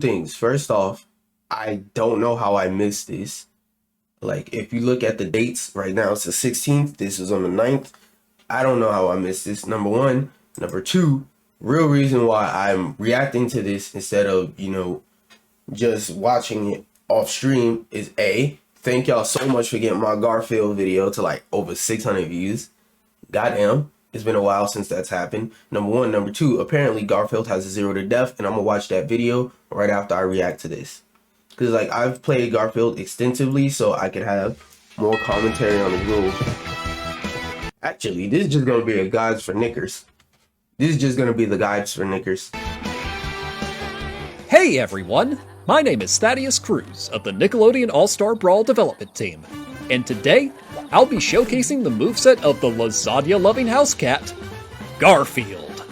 things. First off, I don't know how I missed this. Like, if you look at the dates right now, it's the 16th. This is on the 9th. I don't know how I missed this. Number one. Number two, real reason why I'm reacting to this instead of, just watching it off stream is thank y'all so much for getting my Garfield video to like over 600 views. Goddamn, it's been a while since that's happened. Number one. Number two, apparently Garfield has a 0 to death, and I'm gonna watch that video right after I react to this. Because like I've played Garfield extensively, so I could have more commentary on the rules. Actually, this is just gonna be a guides for knickers. This is just gonna be the guides for knickers. Hey everyone, my name is Thaddeus Cruz of the Nickelodeon All-Star Brawl development team, and today I'll be showcasing the moveset of the lasagna-loving house cat, Garfield.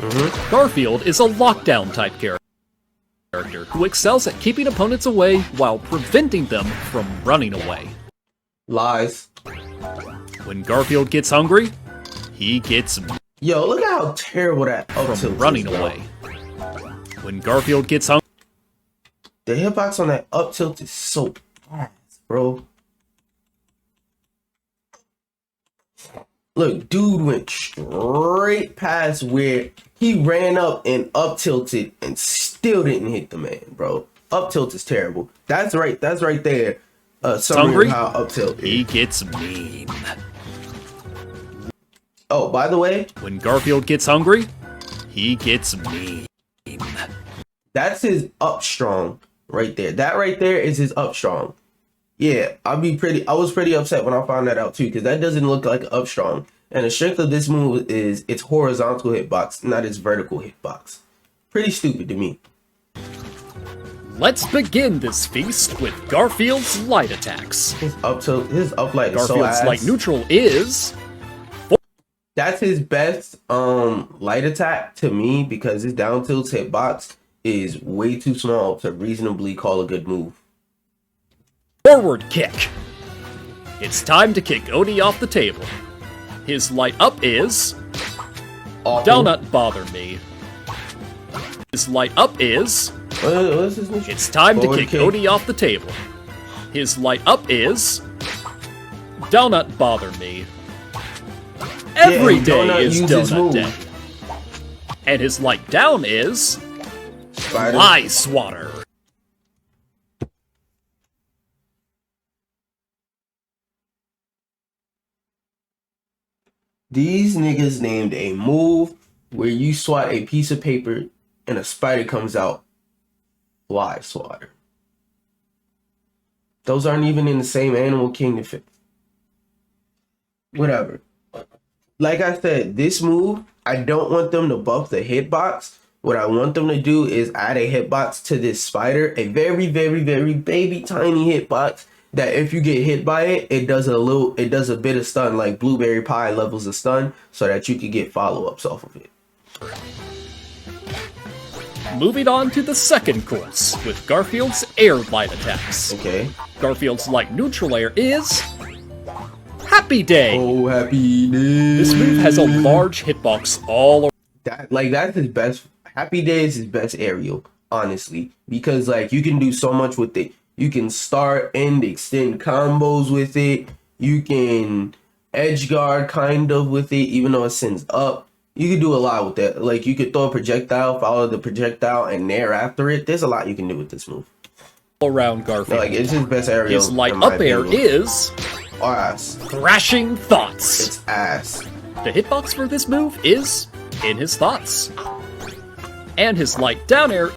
Garfield is a lockdown type character who excels at keeping opponents away while preventing them from running away. Lies. When Garfield gets hungry, he gets Yo, look at how terrible that up tilt from running is, bro. away. When Garfield gets hungry, The hitbox on that up tilt is so ass, bro. Look, dude went straight past where he ran up and up tilted and still didn't hit the man, bro. Up tilt is terrible. That's right there. Summary of how up tilt is. he gets mean. Oh, by the way, When Garfield gets hungry, he gets mean. that's his up strong right there. That right there is his up strong. Yeah, I was pretty upset when I found that out too, because that doesn't look like an up strong. And the strength of this move is its horizontal hitbox, not its vertical hitbox. Pretty stupid to me. Let's begin this feast with Garfield's light attacks. His up light is so Garfield's ass. light neutral is... That's his best light attack to me, because his down tilt hitbox is way too small to reasonably call a good move. forward kick. It's time to kick Odie off the table. His light up is... Awful. Do not bother me. His light up is... What is his new It's time forward to kick kick? Odie off the table. His light up is... Do not bother me. Every and day Donut is uses Donut move. Day. And his light down is... Spider. Fly Swatter. These niggas named a move where you swat a piece of paper and a spider comes out. Fly Swatter. Those aren't even in the same animal kingdom. Whatever. Like I said, this move, I don't want them to buff the hitbox. What I want them to do is add a hitbox to this spider, a very, very, very baby tiny hitbox that if you get hit by it, it does a bit of stun, like blueberry pie levels of stun, so that you can get follow-ups off of it. Moving on to the second course, with Garfield's air light attacks. Okay. Garfield's light neutral air is... Happy Day! Oh, happy day. This move has a large hitbox all around. That's his best. Happy Day is his best aerial, honestly, because like you can do so much with it. You can start and extend combos with it. You can edge guard kind of with it, even though it sends up. You can do a lot with that. Like you could throw a projectile, follow the projectile, and nair after it. There's a lot you can do with this move. Around Garfield. Like it's his best aerial. His light in my up air opinion. is... Ass. Thrashing Thoughts. It's ass. The hitbox for this move is in his thoughts. And his light down air...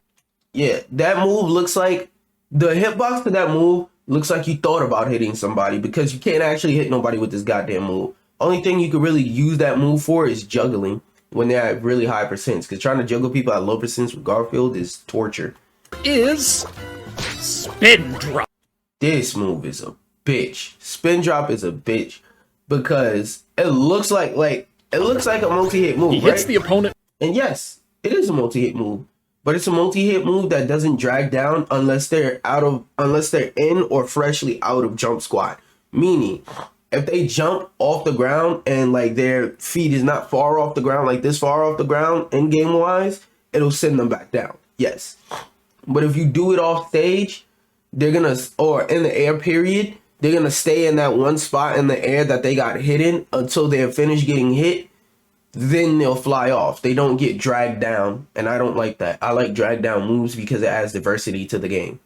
Yeah, that move looks like... The hitbox to that move looks like you thought about hitting somebody, because you can't actually hit nobody with this goddamn move. Only thing you could really use that move for is juggling when they're at really high percents, because trying to juggle people at low percents with Garfield is torture. is... Spin Drop. This move is a bitch. Spin drop is a bitch because it looks like a multi-hit move, He hits right? the opponent... And yes, it is a multi-hit move, but it's a multi-hit move that doesn't drag down unless they're in or freshly out of jump squad. Meaning, if they jump off the ground and like their feet is not far off the ground, like this far off the ground in game wise, it'll send them back down. Yes. But if you do it off stage, they're gonna, or in the air period, they're gonna stay in that one spot in the air that they got hit in until they're finished getting hit. Then they'll fly off. They don't get dragged down, and I don't like that. I like drag down moves because it adds diversity to the game.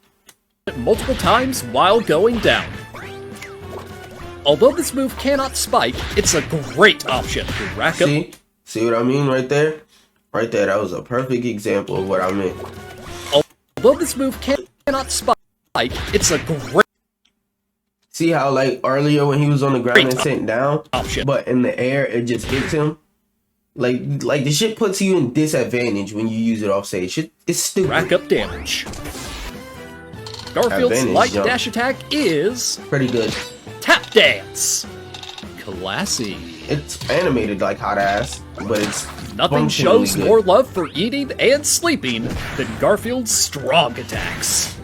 Multiple times while going down. Although this move cannot spike, it's a great option to rack up. See what I mean right there? Right there, that was a perfect example of what I meant. Although this move cannot spike, it's a great See how like earlier when he was on the ground and sent down, option. But in the air it just hits him. Like the shit puts you in disadvantage when you use it off stage. It's stupid. Rack up damage. Garfield's light dash attack is pretty good. Tap dance. Classy. It's animated like hot ass, but it's nothing shows more love for eating and sleeping than Garfield's strong attacks.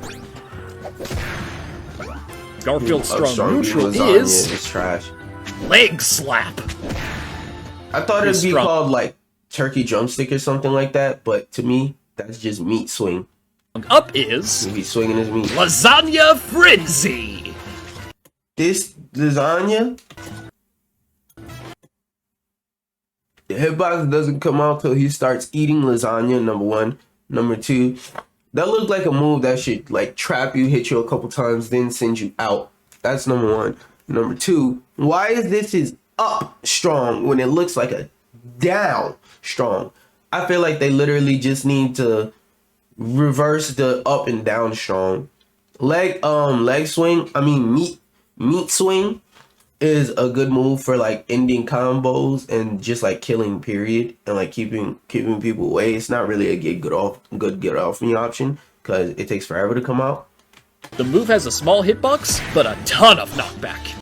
Garfield's strong neutral is trash. Leg slap. I thought it'd be called like turkey drumstick or something like that, but to me, that's just meat swing. Up is he's swinging his meat. Lasagna Frenzy. This lasagna, the hitbox doesn't come out till he starts eating lasagna, number one. Number two, that looked like a move that should like trap you, hit you a couple times, then send you out. That's number one. Number two, why is this his up strong when it looks like a down strong? I feel like they literally just need to reverse the up and down strong. Leg swing, I mean meat swing is a good move for like ending combos and just like killing period and like keeping people away. It's not really a get off me option because it takes forever to come out. The move has a small hitbox but a ton of knockback.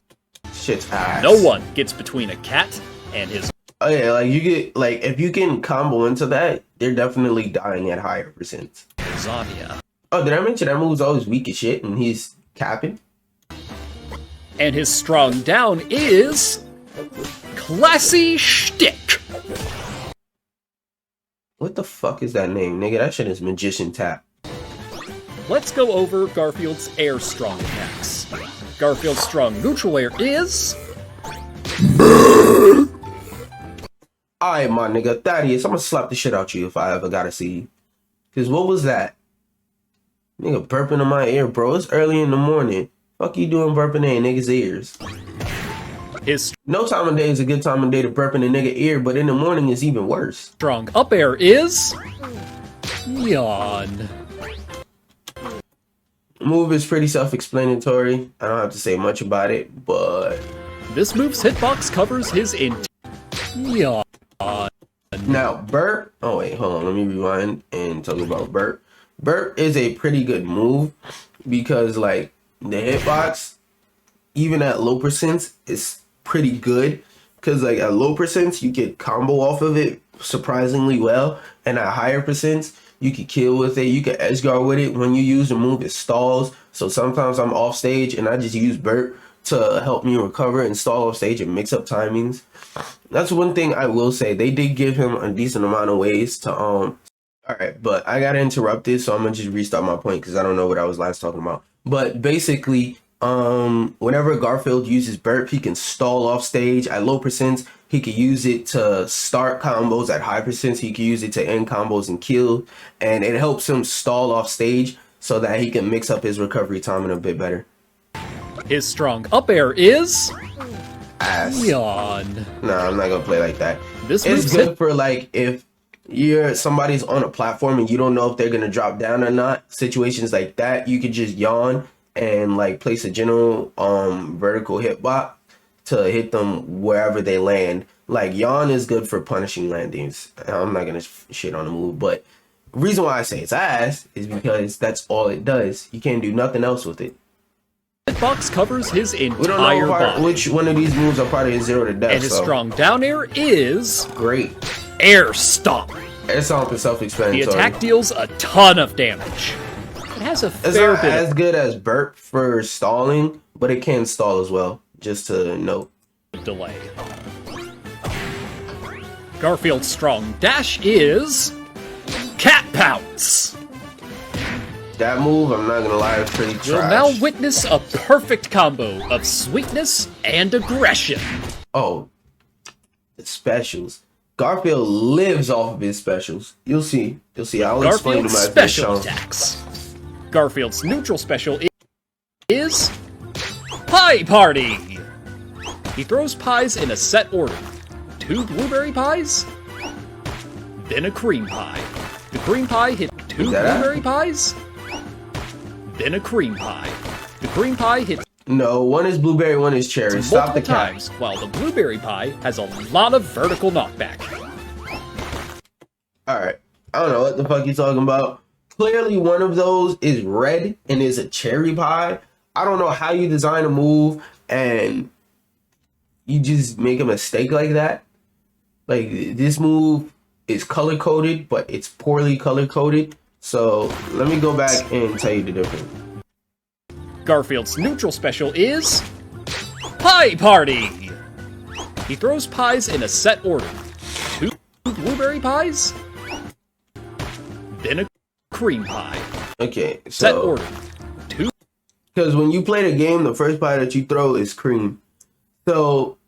Shit's ass. No one gets between a cat and his. Oh yeah, like you get like if you can combo into that, they're definitely dying at higher percents. Lasagna. Oh, did I mention that move's always weak as shit and he's capping? And his strong down is Classy Shtick. What the fuck is that name, nigga? That shit is Magician Tap. Let's go over Garfield's air strong attacks. Garfield's strong neutral air is... Alright, my nigga, Thaddeus, I'm gonna slap the shit out you if I ever gotta see you. Cause what was that? Nigga burping in my ear, bro. It's early in the morning. Fuck you doing burping in niggas' ears? No time of day is a good time of day to burp in a nigga ear, but in the morning is even worse. Strong up air is... Yawn. Move is pretty self-explanatory. I don't have to say much about it, but... This move's hitbox covers his Yawn. Now, burp... Oh wait, hold on. Let me rewind and talk about burp. Burp is a pretty good move because like the hitbox, even at low percents, is pretty good. Because like at low percents, you get combo off of it surprisingly well. And at higher percents, you can kill with it. You can edge guard with it. When you use the move, it stalls. So sometimes I'm off stage and I just use burp to help me recover and stall off stage and mix up timings. That's one thing I will say. They did give him a decent amount of ways to all right, but I got interrupted, so I'm gonna just restart my point because I don't know what I was last talking about. But basically, whenever Garfield uses burp, he can stall off stage. At low percents, he can use it to start combos. At high percents, he can use it to end combos and kill. And it helps him stall off stage so that he can mix up his recovery timing a bit better. His strong up air is... Ass. Yawn. Nah, I'm not gonna play like that. This it's good for like if somebody's on a platform and you don't know if they're gonna drop down or not. Situations like that, you could just yawn and like place a general vertical hitbox to hit them wherever they land. Like yawn is good for punishing landings. I'm not gonna shit on the move, but the reason why I say it's ass is because that's all it does. You can't do nothing else with it. Hitbox covers his entire we don't know body. Which one of these moves are part of his 0 to death. And his strong down air is... Great. Air Stomp. Air Stomp is self-explanatory. The attack deals a ton of damage. It has a fair bit. It's not as good as burp for stalling, but it can stall as well. Just to note. Delay. Garfield's strong dash is... Cat Pounce. That move, I'm not gonna lie, is pretty You'll trash. now witness a perfect combo of sweetness and aggression. Oh, the specials. Garfield lives off of his specials. You'll see. You'll see. I'll explain Garfield's to my special special attacks. Garfield's neutral special is Pie Party. He throws pies in a set order. 2 blueberry pies, then a cream pie. The cream pie hit 2 blueberry pies, then a cream pie. The cream pie hit No, one is blueberry, one is cherry. Stop the multiple cap. times, while the blueberry pie has a lot of vertical knockback. Alright. I don't know what the fuck you talking about. Clearly one of those is red and is a cherry pie. I don't know how you design a move and you just make a mistake like that. Like, this move is color coded, but it's poorly color coded. So let me go back and tell you the difference. Garfield's neutral special is Pie Party. He throws pies in a set order. 2 blueberry pies, then a cream pie. Okay, so Set order. 2. because when you play the game, the first pie that you throw is cream. So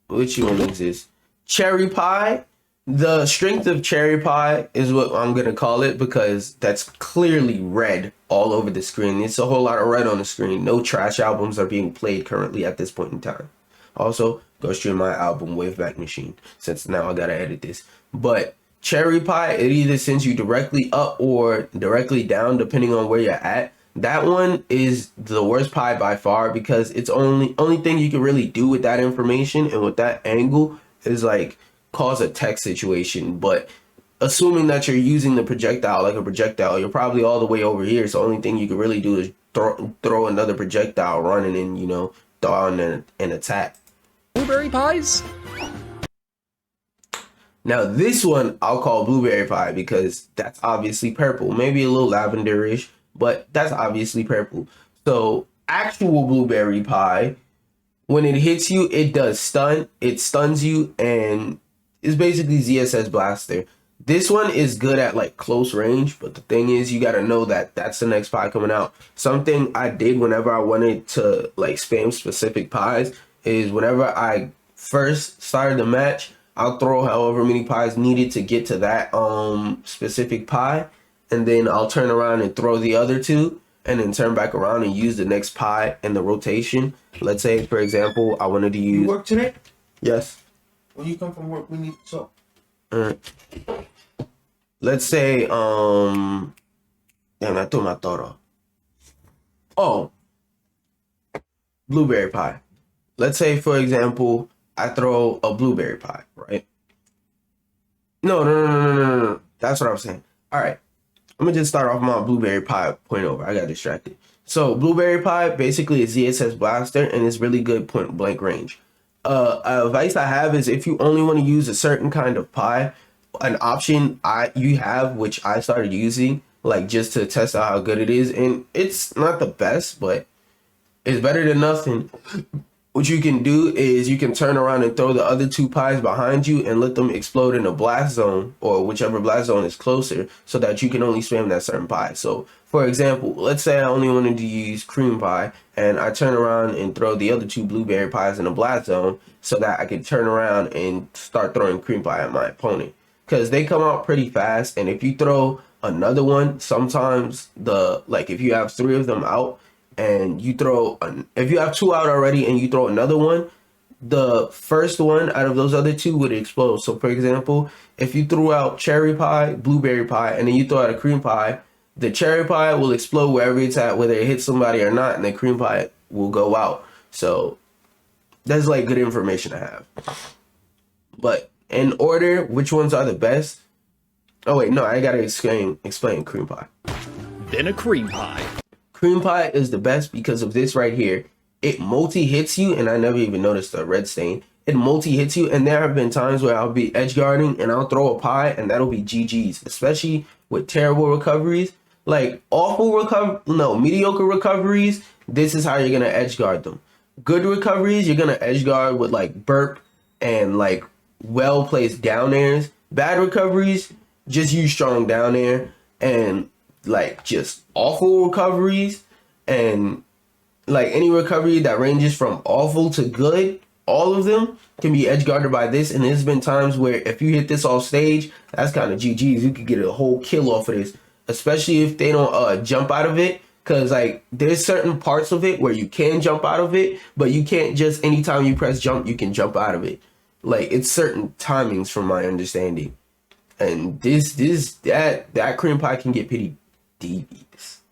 which one is this? Cherry pie. The strength of cherry pie is what I'm gonna call it because that's clearly red all over the screen. It's a whole lot of red on the screen. No trash albums are being played currently at this point in time. Also, go stream my album Waveback Machine since now I gotta edit this. But cherry pie, it either sends you directly up or directly down depending on where you're at. That one is the worst pie by far because it's only thing you can really do with that information and with that angle is like cause a tech situation. But assuming that you're using the projectile like a projectile, you're probably all the way over here. So the only thing you can really do is throw another projectile running and, you know, throw on an attack. Blueberry pies? Now this one I'll call blueberry pie because that's obviously purple. Maybe a little lavenderish, but that's obviously purple. So actual blueberry pie, when it hits you, it does stun. It stuns you and it's basically ZSS Blaster. This one is good at like close range, but the thing is you got to know that that's the next pie coming out. Something I did whenever I wanted to like spam specific pies is whenever I first started the match, I'll throw however many pies needed to get to that specific pie, and then I'll turn around and throw the other 2 and then turn back around and use the next pie in the rotation. Let's say, for example, I wanted to use... You work today? Yes. When you come from work, we need to talk. Alright. Let's say, damn, I threw my thought off. Oh. Blueberry pie. Let's say, for example, I throw a blueberry pie, right? No. That's what I was saying. Alright. I'm gonna just start off my blueberry pie point over. I got distracted. So blueberry pie basically is ZSS Blaster and it's really good point blank range. Advice I have is if you only want to use a certain kind of pie, an option you have, which I started using, like just to test out how good it is, and it's not the best, but it's better than nothing. What you can do is you can turn around and throw the other 2 pies behind you and let them explode in a blast zone or whichever blast zone is closer so that you can only spam that certain pie. So for example, let's say I only wanted to use cream pie and I turn around and throw the other 2 blueberry pies in a blast zone so that I can turn around and start throwing cream pie at my opponent. Because they come out pretty fast, and if you throw another one, sometimes if you have 3 of them out, and you throw if you have 2 out already and you throw another one, the first one out of those other 2 would explode. So for example, if you threw out cherry pie, blueberry pie, and then you throw out a cream pie, the cherry pie will explode wherever it's at, whether it hits somebody or not, and the cream pie will go out. So that's like good information to have. But in order, which ones are the best? Oh wait, no, I gotta explain cream pie. Then a cream pie. Cream pie is the best because of this right here. It multi-hits you, and I never even noticed the red stain. It multi-hits you, and there have been times where I'll be edge guarding and I'll throw a pie, and that'll be GG's, especially with terrible recoveries. Like mediocre recoveries, this is how you're gonna edge guard them. Good recoveries, you're gonna edge guard with like burp and like well-placed down airs. Bad recoveries, just use strong down air. And like just awful recoveries, and like any recovery that ranges from awful to good, all of them can be edge guarded by this. And there's been times where if you hit this off stage, that's kind of GG's. You could get a whole kill off of this, especially if they don't jump out of it. Cause like there's certain parts of it where you can jump out of it, but you can't just anytime you press jump, you can jump out of it. Like it's certain timings from my understanding. And that cream pie can get pretty devious.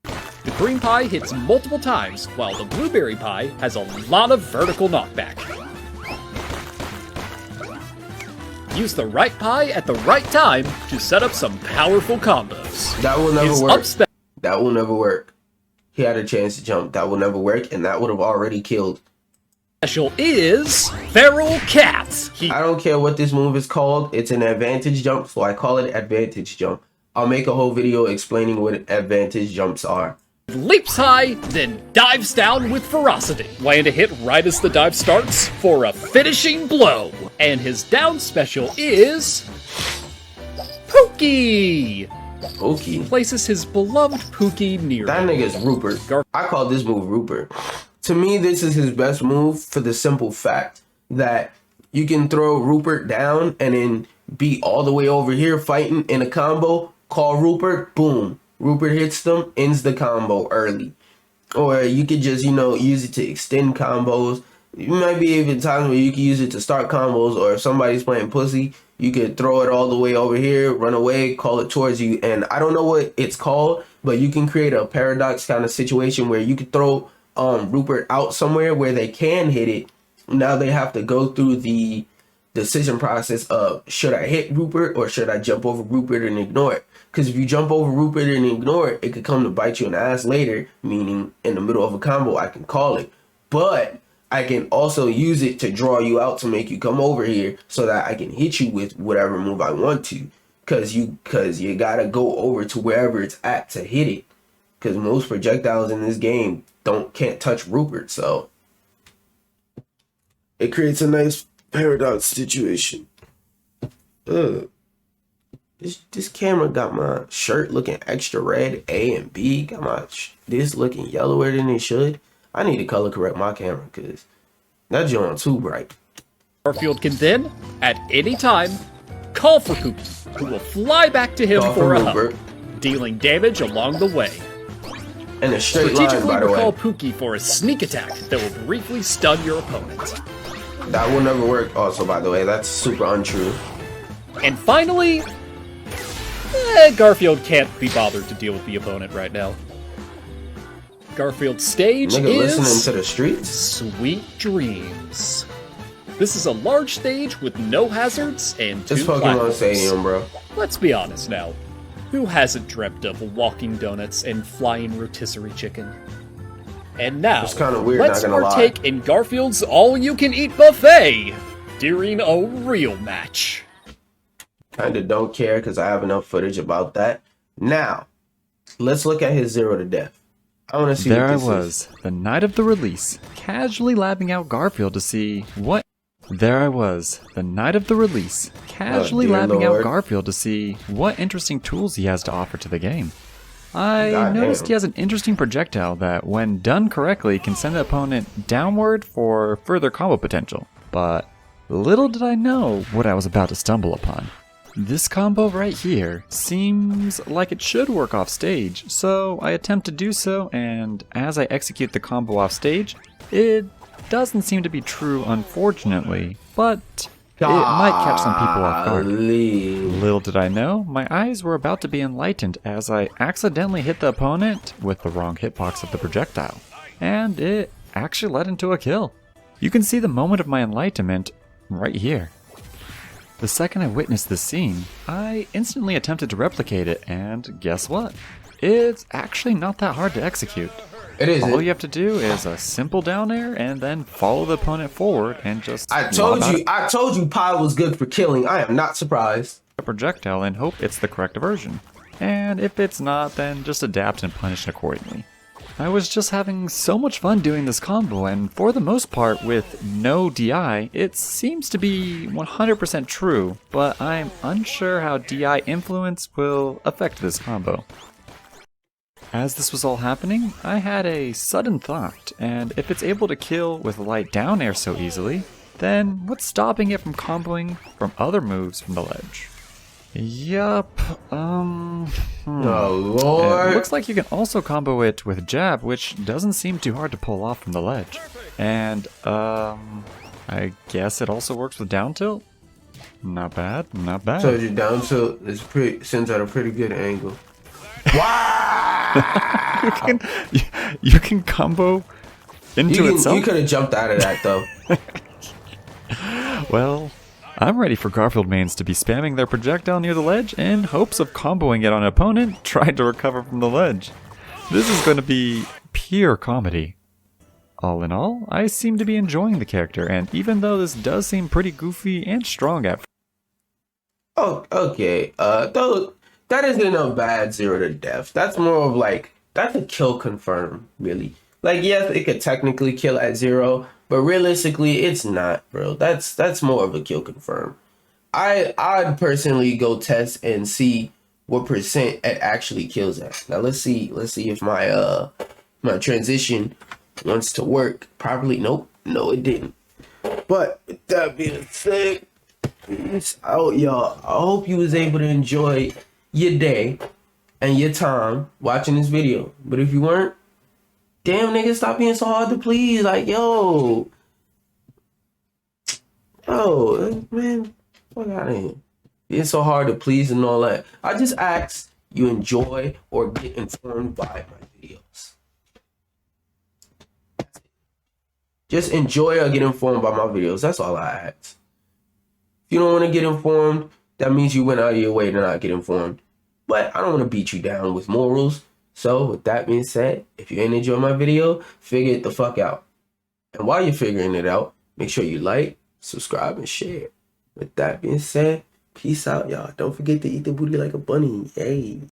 The cream pie hits multiple times, while the blueberry pie has a lot of vertical knockback. Use the right pie at the right time to set up some powerful combos. That will never work. That will never work. He had a chance to jump. That will never work, and that would have already killed. Special is Feral Cat. I don't care what this move is called. It's an advantage jump, so I call it advantage jump. I'll make a whole video explaining what advantage jumps are. Leaps high, then dives down with ferocity. Land to hit right as the dive starts for a finishing blow. And his down special is Pookie. Pookie Places his beloved Pookie near that nigga's Rupert. I call this move Rupert. To me, this is his best move for the simple fact that you can throw Rupert down and then be all the way over here fighting in a combo. Call Rupert, boom. Rupert hits them, ends the combo early. Or you could just, use it to extend combos. You might be even times where you can use it to start combos, or if somebody's playing pussy, you could throw it all the way over here, run away, call it towards you. And I don't know what it's called, but you can create a paradox kind of situation where you could throw Rupert out somewhere where they can hit it. Now they have to go through the decision process of, should I hit Rupert or should I jump over Rupert and ignore it? Because if you jump over Rupert and ignore it, it could come to bite you in the ass later, meaning in the middle of a combo, I can call it. But I can also use it to draw you out to make you come over here so that I can hit you with whatever move I want to. Because you gotta go over to wherever it's at to hit it. Because most projectiles in this game can't touch Rupert, so it creates a nice paradox situation. This camera got my shirt looking extra red, A and B. Got this looking yellower than it should. I need to color correct my camera because that joint too bright. Garfield can then, at any time, call for Pookie, who will fly back to him for a hug, dealing damage along the way. And a straight line, by the way. Recall Pookie for a sneak attack that will briefly stun your opponent. That will never work also, by the way. That's super untrue. And finally, Garfield can't be bothered to deal with the opponent right now. Garfield's stage is listening to the streets. Sweet Dreams. This is a large stage with no hazards and 2 It's Pokemon platforms. Stadium, bro. Let's be honest now. Who hasn't dreamt of walking donuts and flying rotisserie chicken? And now, it's kind of weird, let's not gonna partake lie. in Garfield's all-you-can-eat buffet during a real match. Kinda don't care because I have enough footage about that. Now, let's look at his 0 to death. I want to see there what I this was, the night of the release, casually labbing out Garfield to see what... There I was, the night of the release, casually dear labbing Lord. out Garfield to see what interesting tools he has to offer to the game. I Goddamn. noticed he has an interesting projectile that, when done correctly, can send the opponent downward for further combo potential. But little did I know what I was about to stumble upon. This combo right here seems like it should work off stage, so I attempt to do so, and as I execute the combo off stage, it doesn't seem to be true, unfortunately, but it might catch some people off guard. Little did I know, my eyes were about to be enlightened as I accidentally hit the opponent with the wrong hitbox of the projectile, and it actually led into a kill. You can see the moment of my enlightenment right here. The second I witnessed this scene, I instantly attempted to replicate it, and guess what? It's actually not that hard to execute. It is. All you have to do is a simple down air and then follow the opponent forward and just I told you Pi was good for killing. I am not surprised. a projectile and hope it's the correct version. And if it's not, then just adapt and punish accordingly. I was just having so much fun doing this combo, and for the most part, with no DI, it seems to be 100% true, but I'm unsure how DI influence will affect this combo. As this was all happening, I had a sudden thought, and if it's able to kill with light down air so easily, then what's stopping it from comboing from other moves from the ledge? Yup, Oh It Lord. looks like you can also combo it with jab, which doesn't seem too hard to pull off from the ledge. And, I guess it also works with down tilt? Not bad, not bad. So your down tilt is pretty sends out a pretty good angle. you can combo into itself? You could have jumped out of that though. Well, I'm ready for Garfield mains to be spamming their projectile near the ledge in hopes of comboing it on an opponent trying to recover from the ledge. This is going to be pure comedy. All in all, I seem to be enjoying the character, and even though this does seem pretty goofy and strong at first. Oh, okay. Though that isn't a bad 0 to death. That's more of like that's a kill confirm, really. Like yes, it could technically kill at 0, but realistically, it's not, bro. That's more of a kill confirm. I'd personally go test and see what percent it actually kills at. Now let's see if my my transition wants to work properly. Nope, no, it didn't. But with that being said, peace out, y'all. I hope you was able to enjoy your day and your time watching this video. But if you weren't, damn nigga, stop being so hard to please. Like, yo, man, fuck out of here. Being so hard to please and all that. I just ask you enjoy or get informed by my videos. Just enjoy or get informed by my videos. That's all I ask. If you don't want to get informed, that means you went out of your way to not get informed. But I don't want to beat you down with morals. So with that being said, if you ain't enjoy my video, figure it the fuck out. And while you're figuring it out, make sure you like, subscribe, and share. With that being said, peace out, y'all. Don't forget to eat the booty like a bunny. Hey.